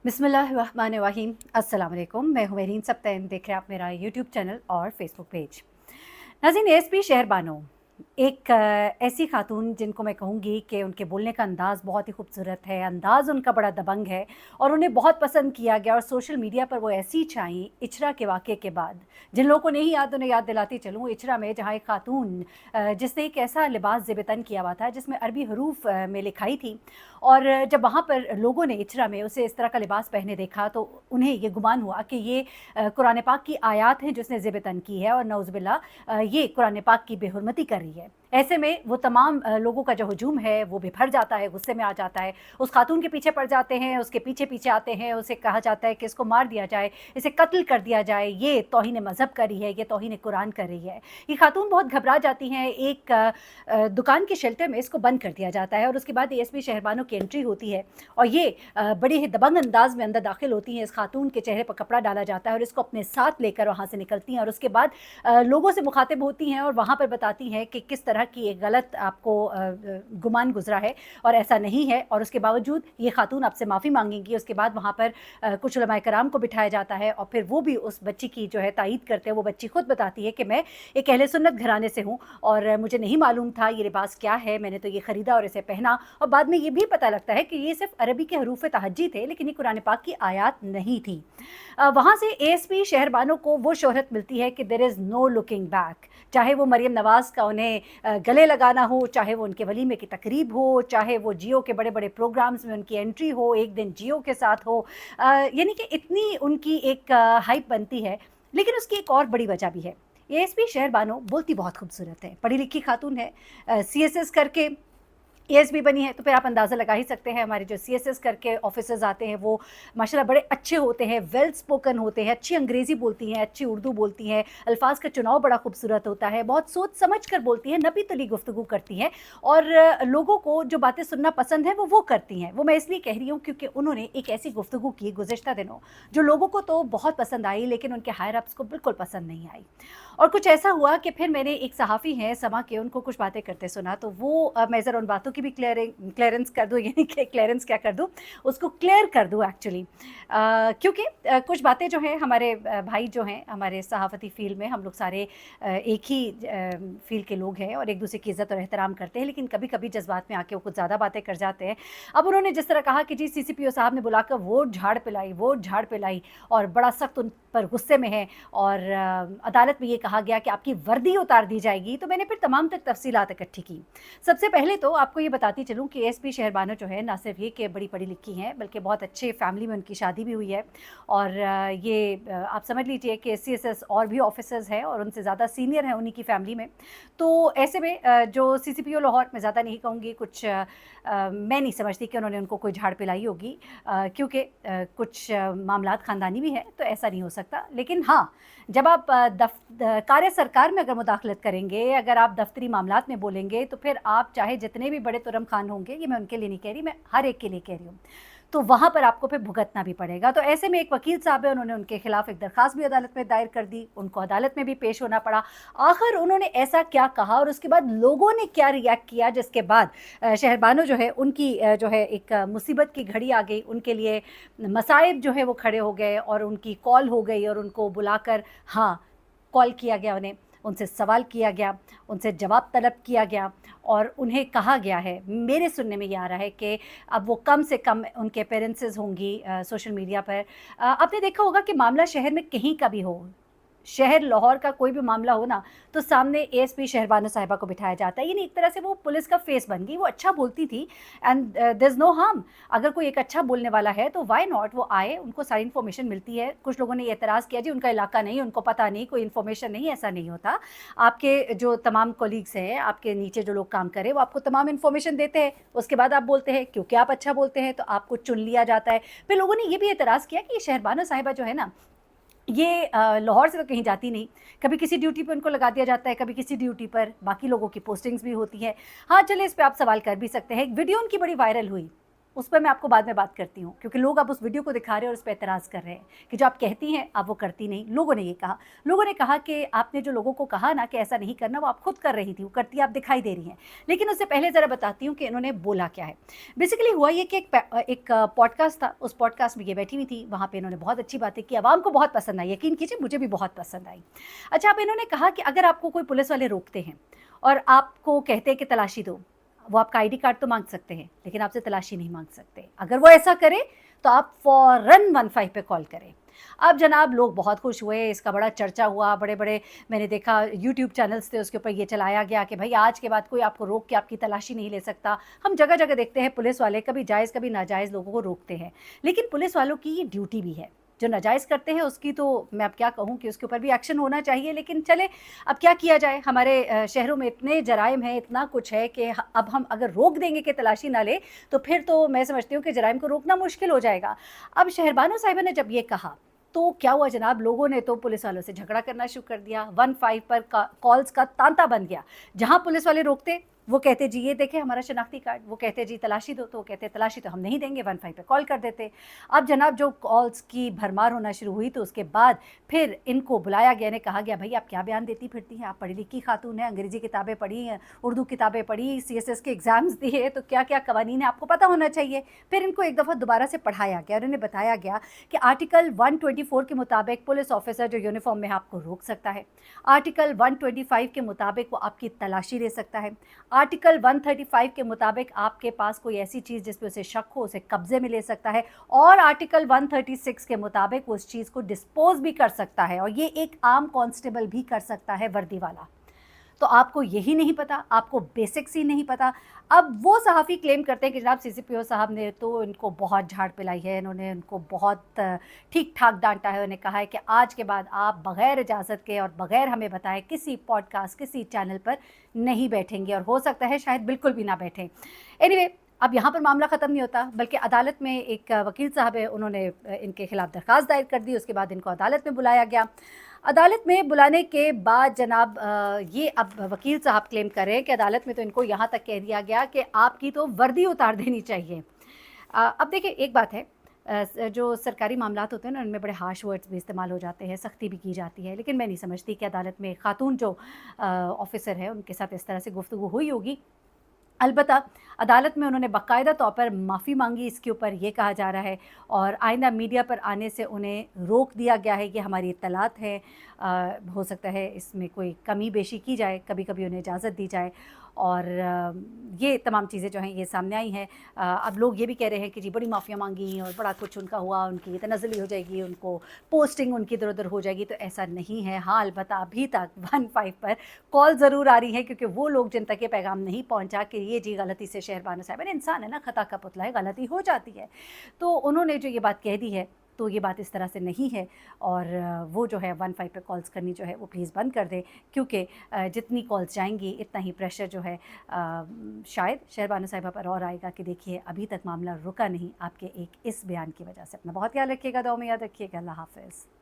बिस्मिल्लाहिर्रहमानिर्रहीम। अस्सलाम वालेकुम। मैं हूँ मेरीन सब्तैन, देख रहे हैं आप मेरा यूट्यूब चैनल और फेसबुक पेज। नाज़रीन, एएसपी शहर बानो एक ऐसी खातून जिनको मैं कहूँगी कि उनके बोलने का अंदाज़ बहुत ही खूबसूरत है, अंदाज़ उनका बड़ा दबंग है और उन्हें बहुत पसंद किया गया और सोशल मीडिया पर वो ऐसी छाईं इचरा के वाक़ये के बाद। जिन लोगों को नहीं याद उन्हें याद दिलाती चलूँ, इचरा में जहाँ एक खातून जिसने एक ऐसा लिबास ज़ेब-ए-तन किया हुआ था जिसमें अरबी हरूफ में लिखाई थी और जब वहाँ पर लोगों ने इचरा में उसे इस तरह का लिबास पहने देखा तो उन्हें ये गुमान हुआ कि ये कुरान पाक की आयत हैं जिसने ज़ेब-ए-तन की है और नऊज़ुबिल्लाह ये कुरान पाक की बेहुरमती कर रही है। ऐसे में वो तमाम लोगों का जो हुजूम है वो बिफर जाता है, गुस्से में आ जाता है, उस खातून के पीछे पड़ जाते हैं, उसके पीछे-पीछे आते हैं, उसे कहा जाता है कि इसको मार दिया जाए, इसे कत्ल कर दिया जाए, ये तौहीन मज़हब कर रही है, ये तौहीन कुरान कर रही है। ये खातून बहुत घबरा जाती हैं, एक दुकान के शेल्टर में इसको बंद कर दिया जाता है और उसके बाद एएसपी शहरबानो की एंट्री होती है और ये बड़े ही दबंग अंदाज में अंदर दाखिल होती हैं। इस खातून के चेहरे पर कपड़ा डाला जाता है और इसको अपने साथ लेकर वहाँ से निकलती हैं और उसके बाद लोगों से मुखातिब होती हैं और वहाँ पर बताती हैं कि किस तरह की एक गलत आपको गुमान गुजरा है और ऐसा नहीं है और उसके बावजूद ये खातून आपसे माफ़ी मांगेंगी। उसके बाद वहाँ पर कुछ उलमाए कराम को बिठाया जाता है और फिर वो भी उस बच्ची की जो है तायीद करते हैं। वो बच्ची खुद बताती है कि मैं एक अहले सुन्नत घराने से हूँ और मुझे नहीं मालूम था ये लिबास क्या है, मैंने तो ये ख़रीदा और इसे पहना और बाद में ये भी पता लगता है कि ये सिर्फ अरबी के हरूफ तहज्जी थे लेकिन ये कुरान पाक की आयत नहीं थी। वहाँ से एएसपी शहरबानो को वो शोहरत मिलती है कि there is no looking back. चाहे वो मरियम नवाज़ का उन्हें गले लगाना हो, चाहे वो उनके वलीमे की तकरीब हो, चाहे वो जियो के बड़े-बड़े प्रोग्राम्स में उनकी एंट्री हो, एक दिन जियो के साथ हो, यानी कि इतनी उनकी एक हाइप बनती है। लेकिन उसकी एक और बड़ी वजह भी है। एएसपी शहरबानो बोलती बहुत खूबसूरत है, पढ़ी लिखी खातून है, सीएसएस करके एएसपी बनी है, तो फिर आप अंदाज़ा लगा ही सकते हैं हमारे जो सीएसएस करके ऑफ़िसर्स आते हैं वो माशाल्लाह बड़े अच्छे होते हैं, वेल स्पोकन होते हैं, अच्छी अंग्रेज़ी बोलती हैं, अच्छी उर्दू बोलती हैं, अल्फ़ाज़ का चुनाव बड़ा खूबसूरत होता है, बहुत सोच समझ कर बोलती हैं, नबी-तली गुफ्तगू करती हैं और लोगों को जो बातें सुनना पसंद है वो करती हैं। वो मैं इसलिए कह रही हूँ क्योंकि उन्होंने एक ऐसी गुफ्तगू की गुज़िश्ता दिनों जो लोगों को तो बहुत पसंद आई लेकिन उनके हायर अप्स को बिल्कुल पसंद नहीं आई। और कुछ ऐसा हुआ कि फिर मैंने एक सहाफ़ी हैं समा के, उनको कुछ बातें करते सुना तो वो मैं ज़रा उन बातों की भी क्लियरेंस कर दूँ, यानी कि क्लियरेंस क्या कर दूँ, उसको क्लियर कर दूँ एक्चुअली। क्योंकि कुछ बातें जो हैं हमारे भाई जो हैं हमारे सहाफ़ती फ़ील्ड में हम लोग सारे एक ही फ़ील्ड के लोग हैं और एक दूसरे की इज़्ज़त और एहतराम करते हैं, लेकिन कभी-कभी जज़्बात में आके वो कुछ ज़्यादा बातें कर जाते हैं। अब उन्होंने जिस तरह कहा कि जी सीसीपीओ साहब ने बुलाकर वोट झाड़ पिलाई और बड़ा सख्त उन पर गुस्से में है और अदालत में ये कहा गया कि आपकी वर्दी उतार दी जाएगी, तो मैंने फिर तमाम तक तफ़सीलात इकट्ठी की। सबसे पहले तो आपको ये बताती चलूँ कि एएसपी शहरबानो जो है ना सिर्फ ये कि बड़ी पढ़ी लिखी हैं बल्कि बहुत अच्छे फैमिली में उनकी शादी भी हुई है और ये आप समझ लीजिए कि सीएसएस और भी ऑफिसर्स हैं और उनसे ज़्यादा सीनियर हैं उन्हीं की फैमिली में। तो ऐसे में जो सीसीपीओ लाहौर, मैं ज़्यादा नहीं कहूँगी, कुछ मैं नहीं समझती कि उन्होंने उनको कोई झाड़ पिलाई होगी क्योंकि कुछ मामलात ख़ानदानी भी हैं तो ऐसा नहीं हो सकता। लेकिन हाँ, जब आप कार्य सरकार में अगर मुदाखलत करेंगे, अगर आप दफ्तरी मामलात में बोलेंगे तो फिर आप चाहे जितने भी बड़े तुरम खान होंगे, ये मैं उनके लिए नहीं कह रही, मैं हर एक के लिए कह रही हूँ, तो वहाँ पर आपको फिर भुगतना भी पड़ेगा। तो ऐसे में एक वकील साहब है, उन्होंने उनके खिलाफ एक दरख्वास्त भी अदालत में दायर कर दी, उनको अदालत में भी पेश होना पड़ा। आखिर उन्होंने ऐसा क्या कहा और उसके बाद लोगों ने क्या रिएक्ट किया जिसके बाद शहरबानो जो है उनकी जो है एक मुसीबत की घड़ी आ गई, उनके लिए मसाइब जो है वो खड़े हो गए और उनकी कॉल हो गई और उनको बुलाकर हाँ, कॉल किया गया उन्हें, उनसे सवाल किया गया, उनसे जवाब तलब किया गया और उन्हें कहा गया है, मेरे सुनने में ये आ रहा है कि अब वो कम से कम उनके अपीयरेंसेस होंगी सोशल मीडिया पर। आपने देखा होगा कि मामला शहर में कहीं का भी हो, शहर लाहौर का कोई भी मामला हो ना, तो सामने एएसपी शहरबानो साहिबा को बिठाया जाता है। यानी एक तरह से वो पुलिस का फेस बन गई। वो अच्छा बोलती थी and there is no harm. अगर कोई एक अच्छा बोलने वाला है तो व्हाई नॉट, वो आए, उनको सारी इन्फॉर्मेशन मिलती है। कुछ लोगों ने ये एतराज़ किया जी उनका इलाका नहीं, उनको पता नहीं, कोई इन्फॉर्मेशन नहीं, ऐसा नहीं होता। आपके जो तमाम कोलीग्स हैं, आपके नीचे जो लोग काम कर रहे हैं, वो आपको तमाम इन्फॉर्मेशन देते हैं। उसके बाद आप बोलते हैं क्योंकि आप अच्छा बोलते हैं तो आपको चुन लिया जाता है। फिर लोगों ने ये भी एतराज़ किया कि ये शहरबानो साहिबा जो है ना, ये लाहौर से तो कहीं जाती नहीं, कभी किसी ड्यूटी पे उनको लगा दिया जाता है, कभी किसी ड्यूटी पर, बाकी लोगों की पोस्टिंग्स भी होती हैं। हाँ, चलिए इस पे आप सवाल कर भी सकते हैं। एक वीडियो उनकी बड़ी वायरल हुई, उस पर मैं आपको बाद में बात करती हूँ, क्योंकि लोग अब उस वीडियो को दिखा रहे हैं और उस पर एतराज़ कर रहे हैं कि जो आप कहती हैं आप वो करती नहीं। लोगों ने ये कहा, लोगों ने कहा कि आपने जो लोगों को कहा ना कि ऐसा नहीं करना, वो आप खुद कर रही थी, वो करती आप दिखाई दे रही हैं। लेकिन उससे पहले ज़रा बताती हूँ कि इन्होंने बोला क्या है। बेसिकली हुआ ये कि एक पॉडकास्ट था, उस पॉडकास्ट में ये बैठी हुई थी, वहाँ पे इन्होंने बहुत अच्छी बातें की, आवाम को बहुत पसंद आई, यकीन कीजिए मुझे भी बहुत पसंद आई। अच्छा, अब इन्होंने कहा कि अगर आपको कोई पुलिस वाले रोकते हैं और आपको कहते हैं कि तलाशी दो, वो आपका आईडी कार्ड तो मांग सकते हैं लेकिन आपसे तलाशी नहीं मांग सकते। अगर वो ऐसा करे तो आप फ़ौरन 15 पे कॉल करें। अब जनाब लोग बहुत खुश हुए, इसका बड़ा चर्चा हुआ, बड़े बड़े मैंने देखा यूट्यूब चैनल्स थे उसके ऊपर ये चलाया गया कि भाई आज के बाद कोई आपको रोक के आपकी तलाशी नहीं ले सकता। हम जगह जगह देखते हैं पुलिस वाले कभी जायज़ कभी नाजायज़ लोगों को रोकते हैं, लेकिन पुलिस वालों की ये ड्यूटी भी है। जो नाजायज़ करते हैं उसकी तो मैं अब क्या कहूँ कि उसके ऊपर भी एक्शन होना चाहिए, लेकिन चले अब क्या किया जाए। हमारे शहरों में इतने जराइम हैं, इतना कुछ है कि अब हम अगर रोक देंगे कि तलाशी ना ले तो फिर तो मैं समझती हूँ कि जराइम को रोकना मुश्किल हो जाएगा। अब शहरबानो साहिबा ने जब ये कहा तो क्या हुआ जनाब, लोगों ने तो पुलिस वालों से झगड़ा करना शुरू कर दिया। 15 पर कॉल्स का तांता बन गया। जहां पुलिस वाले रोकते वो कहते जी ये देखें हमारा शनाख्ती कार्ड, वो कहते जी तलाशी दो, तो वो कहते तलाशी तो हम नहीं देंगे, 15 पे कॉल कर देते। अब जनाब जो कॉल्स की भरमार होना शुरू हुई तो उसके बाद फिर इनको बुलाया गया, ने कहा गया भाई आप क्या बयान देती फिरती हैं, आप पढ़ी लिखी खातून हैं, अंग्रेजी किताबें पढ़ी हैं, उर्दू किताबें पढ़ी, CSS के एग्ज़ाम्स दिए, तो क्या क्या कवानीन है आपको पता होना चाहिए। फिर इनको एक दफ़ा दोबारा से पढ़ाया गया और इन्हें बताया गया कि आर्टिकल 124 के मुताबिक पुलिस ऑफिसर जो यूनिफॉर्म में है आपको रोक सकता है, आर्टिकल 125 के मुताबिक वो आपकी तलाशी ले सकता है, आर्टिकल 135 के मुताबिक आपके पास कोई ऐसी चीज़ जिस पे उसे शक हो उसे कब्जे में ले सकता है, और आर्टिकल 136 के मुताबिक वो उस चीज़ को डिस्पोज भी कर सकता है, और ये एक आम कांस्टेबल भी कर सकता है वर्दी वाला। तो आपको यही नहीं पता, आपको बेसिक्स ही नहीं पता। अब वो सहाफ़ी क्लेम करते हैं कि जनाब CCPO साहब ने तो इनको बहुत झाड़ पिलाई है, इन्होंने इनको बहुत ठीक ठाक डांटा है, उन्हें कहा है कि आज के बाद आप बग़ैर इजाज़त के और बग़ैर हमें बताए किसी पॉडकास्ट किसी चैनल पर नहीं बैठेंगे, और हो सकता है शायद बिल्कुल भी ना बैठें। एनीवे, अब यहाँ पर मामला ख़त्म नहीं होता, बल्कि अदालत में एक वकील साहब है, उन्होंने इनके खिलाफ़ दरख्वास्त दायर कर दी। उसके बाद इनको अदालत में बुलाया गया। अदालत में बुलाने के बाद जनाब ये अब वकील साहब क्लेम कर रहे हैं कि अदालत में तो इनको यहाँ तक कह दिया गया कि आपकी तो वर्दी उतार देनी चाहिए। अब देखिए एक बात है, जो सरकारी मामलात होते हैं ना उनमें बड़े हार्श वर्ड्स भी इस्तेमाल हो जाते हैं, सख्ती भी की जाती है, लेकिन मैं नहीं समझती कि अदालत में खातून जो ऑफिसर है उनके साथ इस तरह से गुफ्तगू हुई होगी। अलबत्ता अदालत में उन्होंने बाकायदा तौर पर माफ़ी मांगी, इसके ऊपर ये कहा जा रहा है, और आइंदा मीडिया पर आने से उन्हें रोक दिया गया है। ये हमारी इत्तलात है, हो सकता है इसमें कोई कमी बेशी की जाए, कभी कभी उन्हें इजाज़त दी जाए, और ये तमाम चीज़ें जो हैं ये सामने आई हैं। अब लोग ये भी कह रहे हैं कि जी बड़ी माफ़ियाँ मांगी और बड़ा कुछ उनका हुआ, उनकी तनज़्ज़ुली हो जाएगी, उनको पोस्टिंग उनकी इधर उधर हो जाएगी, तो ऐसा नहीं है। हाँ, अलबत्ता अभी तक 15 पर कॉल ज़रूर आ रही है, क्योंकि वो लोग जिन तक ये पैगाम नहीं पहुंचा कि ये जी गलती से शहरबानो साहिबा ने, इंसान है ना, खता का पुतला है, गलती हो जाती है, तो उन्होंने जो ये बात कह दी है तो ये बात इस तरह से नहीं है, और वो जो है 15 पे कॉल्स करनी जो है वो प्लीज़ बंद कर दें, क्योंकि जितनी कॉल्स जाएंगी इतना ही प्रेशर जो है शायद शहरबानो साहिबा पर और आएगा कि देखिए अभी तक मामला रुका नहीं आपके एक इस बयान की वजह से। अपना बहुत ख्याल रखिएगा, दुआ में याद रखिएगा। अल्लाह हाफ़िज़।